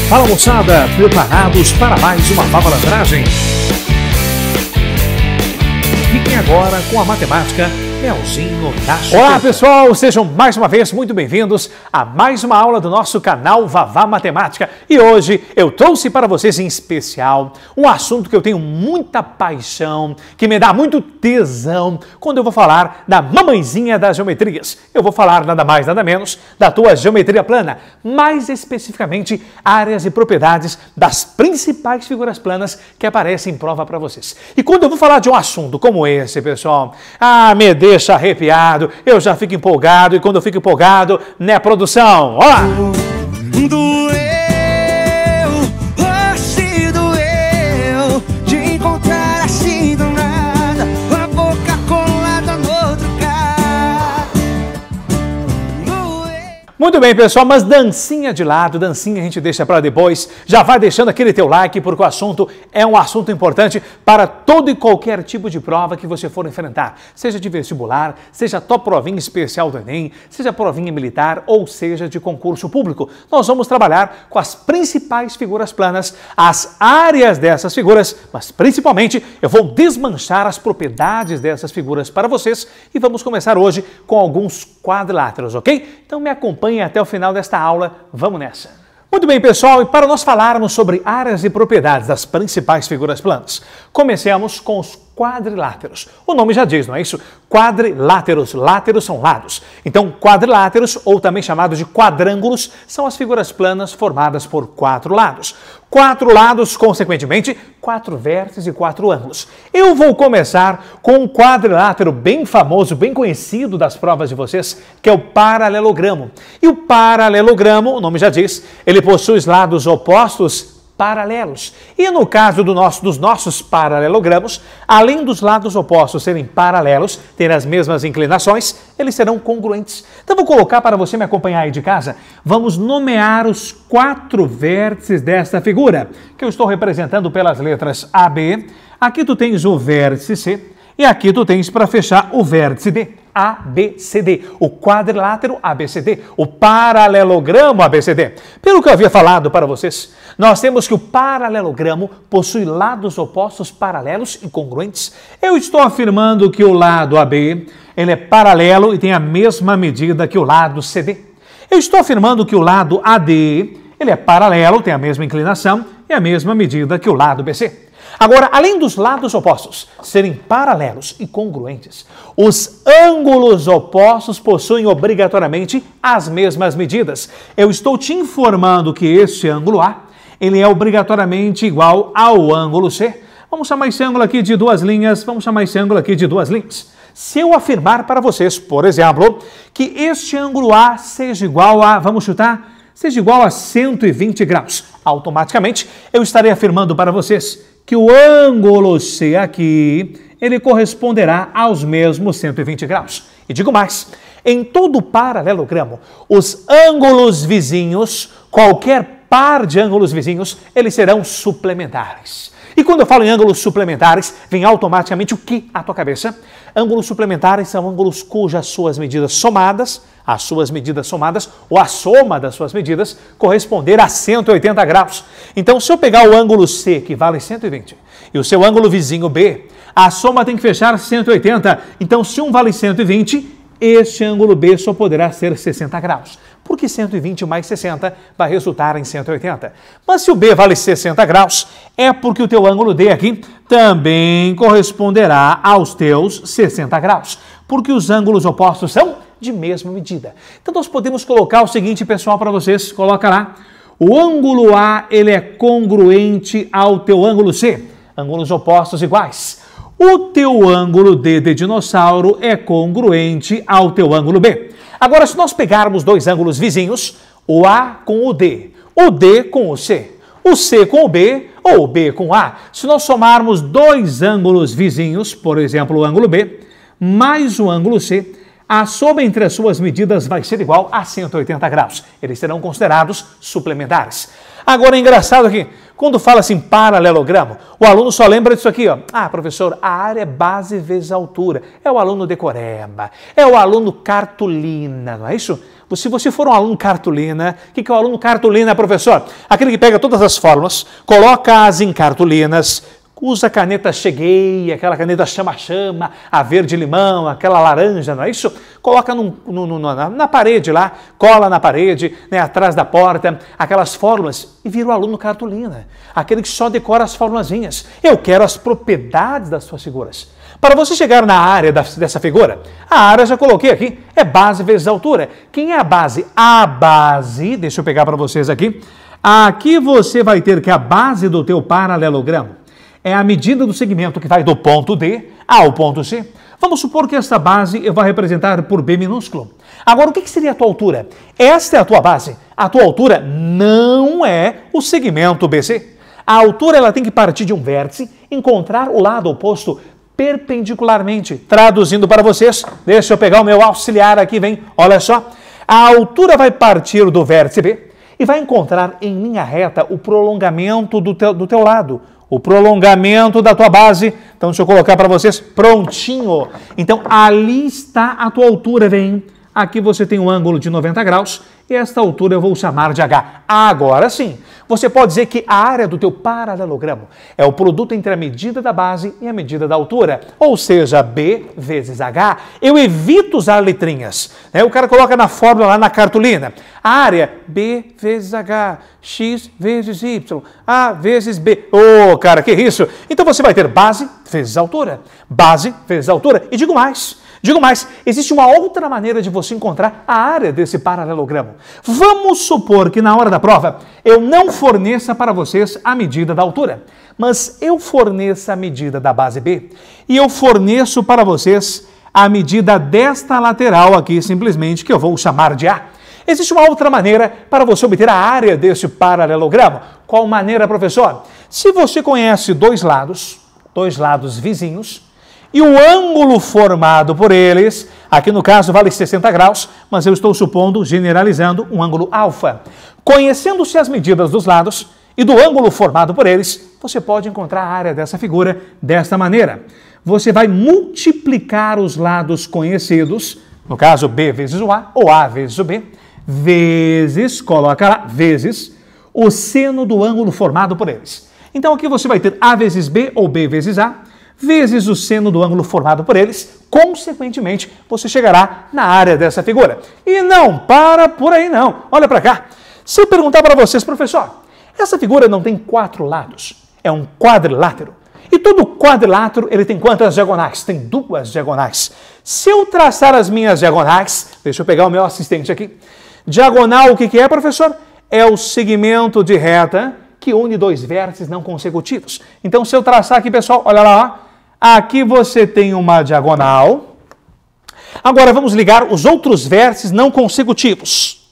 Fala moçada, preparados para mais uma malandragem? Fiquem agora com a matemática Melzinho da Chupeta. Olá pessoal, sejam mais uma vez muito bem-vindos a mais uma aula do nosso canal Vavá Matemática. E hoje eu trouxe para vocês em especial um assunto que eu tenho muita paixão, que me dá muito tesão quando eu vou falar da mamãezinha das geometrias. Eu vou falar nada mais nada menos da tua geometria plana, mais especificamente áreas e propriedades das principais figuras planas que aparecem em prova para vocês. E quando eu vou falar de um assunto como esse, pessoal, me deixa arrepiado, eu já fico empolgado, e quando eu fico empolgado, né, produção? Ó lá! Doeu, se doeu, de encontrar assim do nada, a boca colada no outro cara. Muito bem, pessoal, mas dancinha de lado, dancinha a gente deixa para depois. Já vai deixando aquele teu like, porque o assunto é um assunto importante para todo e qualquer tipo de prova que você for enfrentar. Seja de vestibular, seja top provinha especial do Enem, seja provinha militar ou seja de concurso público. Nós vamos trabalhar com as principais figuras planas, as áreas dessas figuras, mas principalmente eu vou desmanchar as propriedades dessas figuras para vocês e vamos começar hoje com alguns quadriláteros, ok? Então me acompanhe até o final desta aula, vamos nessa! Muito bem, pessoal, e para nós falarmos sobre áreas e propriedades das principais figuras planas, comecemos com os quadriláteros. O nome já diz, não é isso? Quadriláteros, láteros são lados. Então, quadriláteros, ou também chamados de quadrângulos, são as figuras planas formadas por 4 lados. 4 lados, consequentemente, 4 vértices e 4 ângulos. Eu vou começar com um quadrilátero bem famoso, bem conhecido das provas de vocês, que é o paralelogramo. E o paralelogramo, o nome já diz, ele possui os lados opostos paralelos. E no caso dos nossos paralelogramos, além dos lados opostos serem paralelos, ter as mesmas inclinações, eles serão congruentes. Então vou colocar para você me acompanhar aí de casa. Vamos nomear os 4 vértices desta figura, que eu estou representando pelas letras AB. Aqui tu tens o vértice C e aqui tu tens para fechar o vértice D. ABCD, o quadrilátero ABCD, o paralelogramo ABCD. Pelo que eu havia falado para vocês, nós temos que o paralelogramo possui lados opostos paralelos e congruentes. Eu estou afirmando que o lado AB ele é paralelo e tem a mesma medida que o lado CD. Eu estou afirmando que o lado AD ele é paralelo, tem a mesma inclinação e a mesma medida que o lado BC. Agora, além dos lados opostos serem paralelos e congruentes, os ângulos opostos possuem obrigatoriamente as mesmas medidas. Eu estou te informando que este ângulo A, ele é obrigatoriamente igual ao ângulo C. Vamos chamar esse ângulo aqui de 2 linhas, vamos chamar esse ângulo aqui de 2 linhas. Se eu afirmar para vocês, por exemplo, que este ângulo A seja igual a, vamos chutar, seja igual a 120 graus, automaticamente eu estarei afirmando para vocês que o ângulo C aqui, ele corresponderá aos mesmos 120 graus. E digo mais, em todo paralelogramo, os ângulos vizinhos, qualquer par de ângulos vizinhos, eles serão suplementares. E quando eu falo em ângulos suplementares, vem automaticamente o que à tua cabeça? Ângulos suplementares são ângulos cujas suas medidas somadas, as suas medidas somadas, ou a soma das suas medidas, corresponder a 180 graus. Então, se eu pegar o ângulo C, que vale 120, e o seu ângulo vizinho B, a soma tem que fechar 180. Então, se um vale 120, este ângulo B só poderá ser 60 graus. Porque 120 mais 60 vai resultar em 180. Mas se o B vale 60 graus, é porque o teu ângulo D aqui também corresponderá aos teus 60 graus. Porque os ângulos opostos são de mesma medida. Então nós podemos colocar o seguinte, pessoal, para vocês. Coloca lá. O ângulo A, ele é congruente ao teu ângulo C. Ângulos opostos iguais. O teu ângulo D de dinossauro é congruente ao teu ângulo B. Agora, se nós pegarmos 2 ângulos vizinhos, o A com o D com o C com o B ou o B com o A, se nós somarmos 2 ângulos vizinhos, por exemplo, o ângulo B, mais o ângulo C, a soma entre as suas medidas vai ser igual a 180 graus. Eles serão considerados suplementares. Agora, é engraçado aqui, quando fala assim paralelogramo, o aluno só lembra disso aqui, ó. Ah, professor, a área é base vezes a altura. É o aluno decoreba, é o aluno cartolina, não é isso? Se você for um aluno cartolina, o que é o aluno cartolina, professor? Aquele que pega todas as fórmulas, coloca-as em cartolinas, usa caneta Cheguei, aquela caneta chama-chama, a verde-limão, aquela laranja, não é isso? Coloca na parede lá, cola na parede, né, atrás da porta, aquelas fórmulas e vira o aluno cartolina. Aquele que só decora as formulazinhas. Eu quero as propriedades das suas figuras. Para você chegar na área dessa figura, a área já coloquei aqui, é base vezes altura. Quem é a base? A base, deixa eu pegar para vocês aqui. Aqui você vai ter que a base do teu paralelogramo é a medida do segmento que vai do ponto D ao ponto C. Vamos supor que essa base eu vou representar por B minúsculo. Agora, o que seria a tua altura? Esta é a tua base. A tua altura não é o segmento BC. A altura ela tem que partir de um vértice, encontrar o lado oposto perpendicularmente. Traduzindo para vocês, deixa eu pegar o meu auxiliar aqui, vem, olha só. A altura vai partir do vértice B e vai encontrar em linha reta o prolongamento do teu lado. O prolongamento da tua base. Então, deixa eu colocar para vocês prontinho. Então, ali está a tua altura, vem. Aqui você tem um ângulo de 90 graus e esta altura eu vou chamar de H. Agora sim, você pode dizer que a área do teu paralelogramo é o produto entre a medida da base e a medida da altura, ou seja, B vezes H. Eu evito usar letrinhas, né? O cara coloca na fórmula lá na cartolina. A área, B vezes H, X vezes Y, A vezes B. Ô, cara, que isso? Então você vai ter base vezes altura, base vezes altura. E digo mais, existe uma outra maneira de você encontrar a área desse paralelogramo. Vamos supor que na hora da prova eu não forneça para vocês a medida da altura, mas eu forneça a medida da base B e eu forneço para vocês a medida desta lateral aqui, simplesmente, que eu vou chamar de A. Existe uma outra maneira para você obter a área desse paralelogramo. Qual maneira, professor? Se você conhece dois lados vizinhos, e o ângulo formado por eles, aqui no caso vale 60 graus, mas eu estou supondo, generalizando, um ângulo alfa. Conhecendo-se as medidas dos lados e do ângulo formado por eles, você pode encontrar a área dessa figura desta maneira. Você vai multiplicar os lados conhecidos, no caso B vezes o A, ou A vezes o B, vezes, coloca lá, vezes, o seno do ângulo formado por eles. Então aqui você vai ter A vezes B ou B vezes A, vezes o seno do ângulo formado por eles, consequentemente, você chegará na área dessa figura. E não para por aí não, olha para cá. Se eu perguntar para vocês, professor, essa figura não tem 4 lados, é um quadrilátero. E todo quadrilátero, ele tem quantas diagonais? Tem 2 diagonais. Se eu traçar as minhas diagonais, deixa eu pegar o meu assistente aqui. Diagonal, o que é, professor? É o segmento de reta que une 2 vértices não consecutivos. Então, se eu traçar aqui, pessoal, olha lá, ó. Aqui você tem uma diagonal. Agora vamos ligar os outros vértices não consecutivos.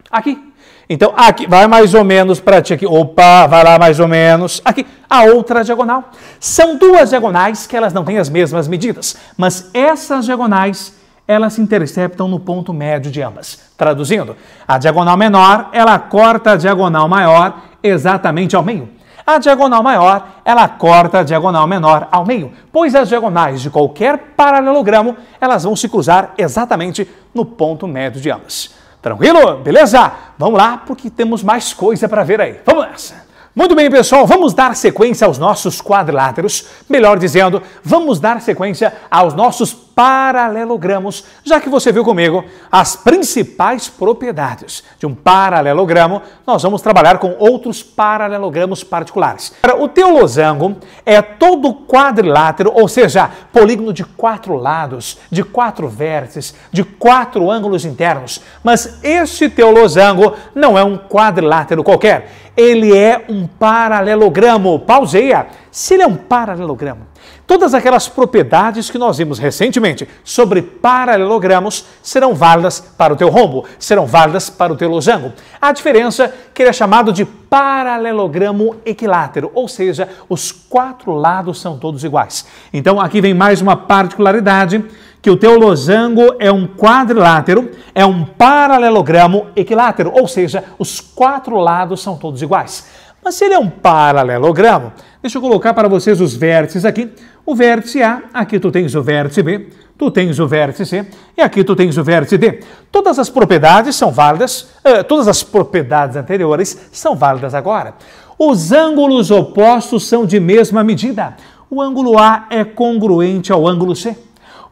Aqui. Então, aqui vai mais ou menos para ti aqui. Opa, vai lá mais ou menos. Aqui, a outra diagonal. São 2 diagonais que elas não têm as mesmas medidas, mas essas diagonais, elas se interceptam no ponto médio de ambas. Traduzindo, a diagonal menor, ela corta a diagonal maior exatamente ao meio. A diagonal maior, ela corta a diagonal menor ao meio, pois as diagonais de qualquer paralelogramo, elas vão se cruzar exatamente no ponto médio de ambas. Tranquilo? Beleza? Vamos lá, porque temos mais coisa para ver aí. Vamos nessa! Muito bem, pessoal, vamos dar sequência aos nossos quadriláteros, melhor dizendo, vamos dar sequência aos nossos paralelogramos, já que você viu comigo as principais propriedades de um paralelogramo, nós vamos trabalhar com outros paralelogramos particulares. O teu losango é todo quadrilátero, ou seja, polígono de 4 lados, de 4 vértices, de 4 ângulos internos, mas este teu losango não é um quadrilátero qualquer, ele é um paralelogramo. Pauseia. Se ele é um paralelogramo, todas aquelas propriedades que nós vimos recentemente sobre paralelogramos serão válidas para o teu rombo, serão válidas para o teu losango. A diferença é que ele é chamado de paralelogramo equilátero, ou seja, os 4 lados são todos iguais. Então aqui vem mais uma particularidade, que o teu losango é um quadrilátero, é um paralelogramo equilátero, ou seja, os 4 lados são todos iguais. Mas se ele é um paralelogramo, deixa eu colocar para vocês os vértices aqui. O vértice A, aqui tu tens o vértice B, tu tens o vértice C e aqui tu tens o vértice D. Todas as propriedades são válidas, todas as propriedades anteriores são válidas agora. Os ângulos opostos são de mesma medida. O ângulo A é congruente ao ângulo C.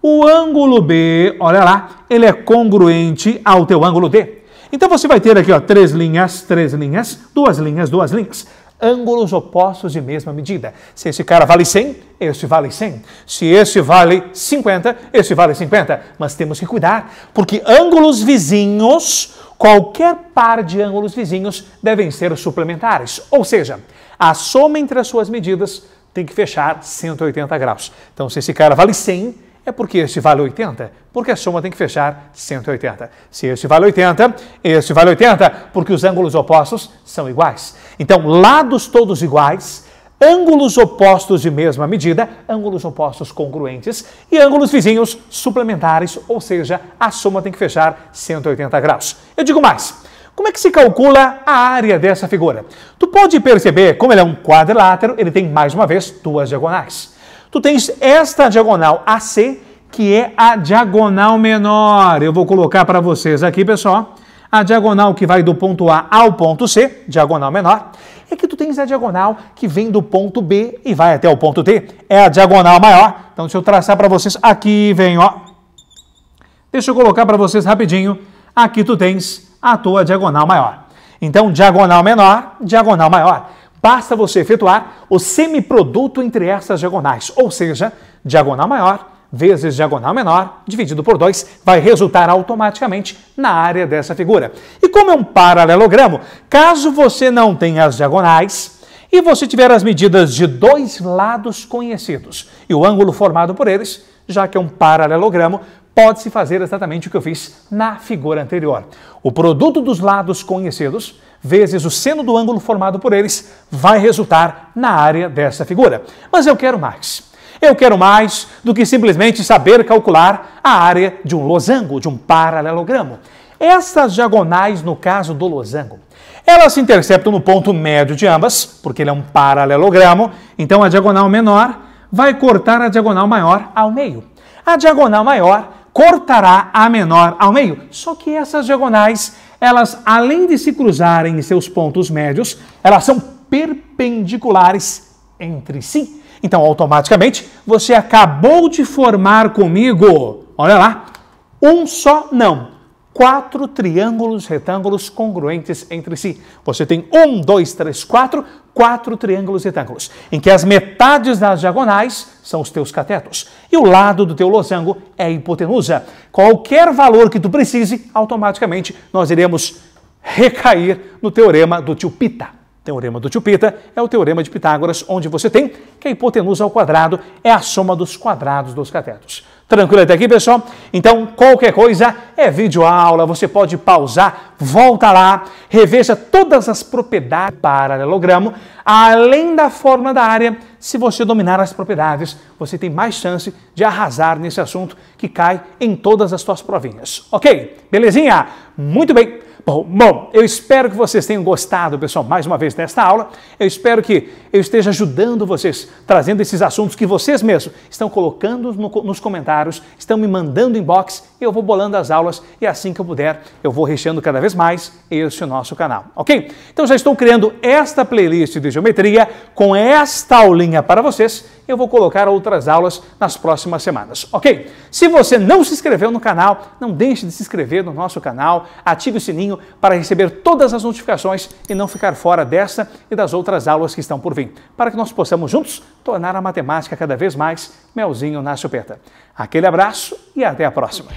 O ângulo B, olha lá, ele é congruente ao teu ângulo D. Então você vai ter aqui, ó, 3 linhas, 2 linhas, 2 linhas. Ângulos opostos de mesma medida. Se esse cara vale 100, esse vale 100. Se esse vale 50, esse vale 50. Mas temos que cuidar, porque ângulos vizinhos, qualquer par de ângulos vizinhos devem ser suplementares. Ou seja, a soma entre as suas medidas tem que fechar 180 graus. Então, se esse cara vale 100, é porque este vale 80, porque a soma tem que fechar 180. Se este vale 80, este vale 80, porque os ângulos opostos são iguais. Então, lados todos iguais, ângulos opostos de mesma medida, ângulos opostos congruentes e ângulos vizinhos suplementares, ou seja, a soma tem que fechar 180 graus. Eu digo mais. Como é que se calcula a área dessa figura? Tu pode perceber, como ele é um quadrilátero, ele tem, mais uma vez, 2 diagonais. Tu tens esta diagonal AC, que é a diagonal menor. Eu vou colocar para vocês aqui, pessoal, a diagonal que vai do ponto A ao ponto C, diagonal menor. E aqui tu tens a diagonal que vem do ponto B e vai até o ponto D. É a diagonal maior. Então, deixa eu traçar para vocês. Aqui vem, ó. Deixa eu colocar para vocês rapidinho. Aqui tu tens a tua diagonal maior. Então, diagonal menor, diagonal maior. Basta você efetuar o semiproduto entre essas diagonais, ou seja, diagonal maior vezes diagonal menor, dividido por 2, vai resultar automaticamente na área dessa figura. E como é um paralelogramo, caso você não tenha as diagonais e você tiver as medidas de 2 lados conhecidos e o ângulo formado por eles, já que é um paralelogramo, pode-se fazer exatamente o que eu fiz na figura anterior. O produto dos lados conhecidos vezes o seno do ângulo formado por eles vai resultar na área dessa figura. Mas eu quero mais. Eu quero mais do que simplesmente saber calcular a área de um losango, de um paralelogramo. Essas diagonais, no caso do losango, elas se interceptam no ponto médio de ambas, porque ele é um paralelogramo, então a diagonal menor vai cortar a diagonal maior ao meio. A diagonal maior cortará a menor ao meio. Só que essas diagonais, elas, além de se cruzarem em seus pontos médios, elas são perpendiculares entre si. Então, automaticamente, você acabou de formar comigo, olha lá, 4 triângulos retângulos congruentes entre si. Você tem 1, 2, 3, 4 triângulos retângulos, em que as metades das diagonais são os teus catetos e o lado do teu losango é a hipotenusa. Qualquer valor que tu precise, automaticamente nós iremos recair no teorema do tio Pita. O teorema do tio Pita é o teorema de Pitágoras, onde você tem que a hipotenusa ao quadrado é a soma dos quadrados dos catetos. Tranquilo até aqui, pessoal? Então, qualquer coisa é videoaula, você pode pausar, volta lá, reveja todas as propriedades do paralelogramo, além da fórmula da área. Se você dominar as propriedades, você tem mais chance de arrasar nesse assunto que cai em todas as suas provinhas. Ok? Belezinha? Muito bem. Bom, eu espero que vocês tenham gostado, pessoal, mais uma vez desta aula. Eu espero que eu esteja ajudando vocês, trazendo esses assuntos que vocês mesmos estão colocando nos comentários, estão me mandando inbox, e eu vou bolando as aulas e assim que eu puder, eu vou recheando cada vez mais este nosso canal, ok? Então já estou criando esta playlist de geometria com esta aulinha para vocês. Eu vou colocar outras aulas nas próximas semanas, ok? Se você não se inscreveu no canal, não deixe de se inscrever no nosso canal, ative o sininho para receber todas as notificações e não ficar fora dessa e das outras aulas que estão por vir, para que nós possamos juntos tornar a matemática cada vez mais melzinho na chupeta. Aquele abraço e até a próxima!